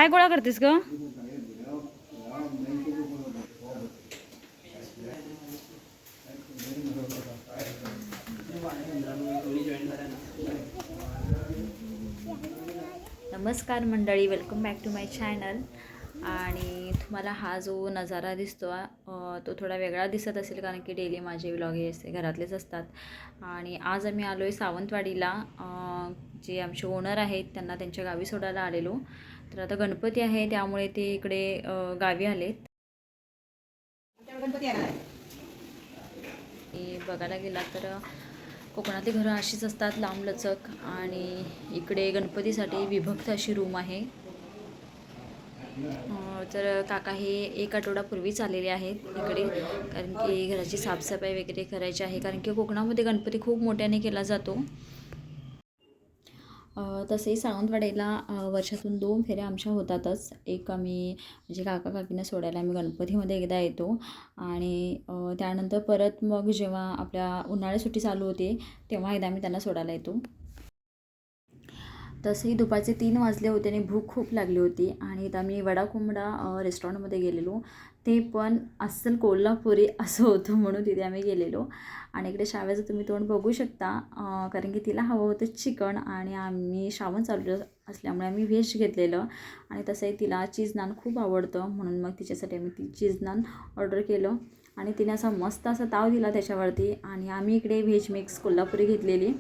काय गोळा करतेस ग? नमस्कार मंडळी, welcome back to my channel. आणि तुम्हाला हा जो नजारा दिसतो तो थोडा वेगळा दिसत असेल, कारण की डेली माझे व्लॉग हे असे घरातलेच असतात. आणि आज आम्ही आलो आहे सावंतवाडीला. जे आमचे ओनर आहेत त्यांना त्यांच्या गावी सोडायला आलेलो. तर आता गणपती आहे त्यामुळे ते इकडे गावी आलेत. बघायला गेला तर कोकणातली घरं अशीच असतात, लांबलचक. आणि इकडे गणपतीसाठी विभक्त अशी रूम आहे. तर काका हे 1 आठवडापूर्वीच आलेले आहेत इकडे, कारण की घराची साफसफाई वगैरे करायची आहे, कारण की कोकणामध्ये गणपती खूप मोठ्याने केला जातो. तसेही सावंतवाडीला वर्षातून 2 फेऱ्या आमच्या होतातच. एक आम्ही म्हणजे काका काकींना सोडायला आम्ही गणपतीमध्ये एकदा येतो, आणि त्यानंतर परत मग जेव्हा आपल्या उन्हाळी सुट्टी चालू होते तेव्हा एकदा आम्ही त्यांना सोडायला येतो. तसेही दुपारचे 3 वाजले होते आणि भूक खूप लागली होती, आणि इथं आम्ही वडा कोंबडा रेस्टॉरंटमध्ये गेलेलो. ते पण अस्सल कोल्हापुरी असं होतं, म्हणून तिथे आम्ही गेलेलो. आणि इकडे शाव्याचं तुम्ही तोंड बघू शकता, कारण की तिला हवं होतं चिकन, आणि आम्ही श्रावण चालू असल्यामुळे आम्ही व्हेज घेतलेलं. आणि तसंही तिला चीज नान खूप आवडतं, म्हणून मग तिच्यासाठी आम्ही ती चीज नान ऑर्डर केलं. आणि तिने असा मस्त असा ताव दिला त्याच्यावरती. आणि आम्ही इकडे व्हेज मिक्स कोल्हापुरी घेतलेली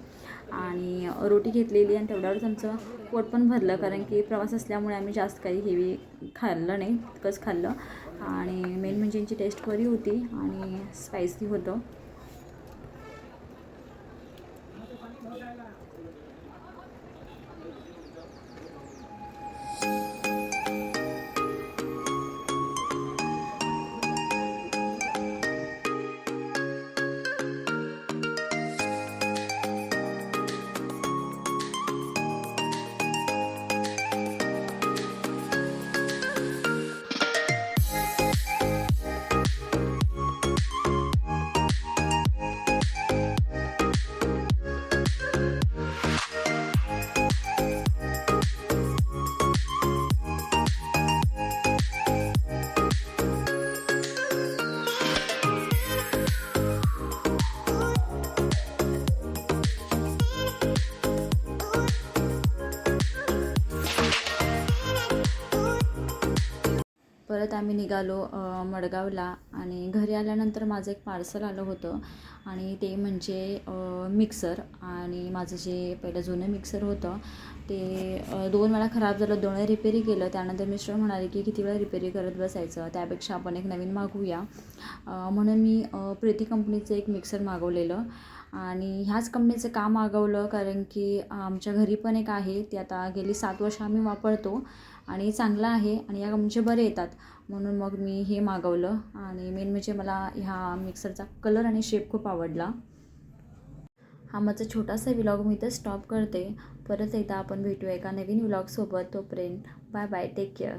आणि रोटी घेतलेली, आणि तेवढ्यावरच आमचं पोट पण भरलं, कारण की प्रवास असल्यामुळे आम्ही जास्त काही हेवी खाल्लं नाही, तितकंच खाल्लं. आणि मेन म्हणजे यांची टेस्ट बरी होती आणि स्पायसी होतं. परत आम्ही निघालो मडगावला. आणि घरी आल्यानंतर माझं एक पार्सल आलं होतं, आणि ते म्हणजे मिक्सर. आणि माझं जे पहिलं जुनं मिक्सर होतं ते 2 वेळा खराब झालं, 2 वेळा रिपेरी केलं. त्यानंतर मिस्टर म्हणाले की किती वेळा रिपेरी करत बसायचं, त्यापेक्षा आपण एक नवीन मागवूया. म्हणून मी प्रीती कंपनीचं एक मिक्सर मागवलेलं. आणि ह्याच कंपनीचं का मागवलं, कारण की आमच्या घरी पण एक आहे, ते आता गेली 7 वर्ष आम्ही वापरतो, आणि चांगलं आहे, आणि या कंपनीचे बरे येतात, म्हणून मग मी हे मागवलं. आणि मेन म्हणजे मला ह्या मिक्सरचा कलर आणि शेप खूप आवडला. हा माझा छोटासा व्लॉग मी इथं स्टॉप करते. परत एकदा आपण भेटूया एका नवीन व्लॉगसोबत. तोपर्यंत बाय बाय, टेक केअर.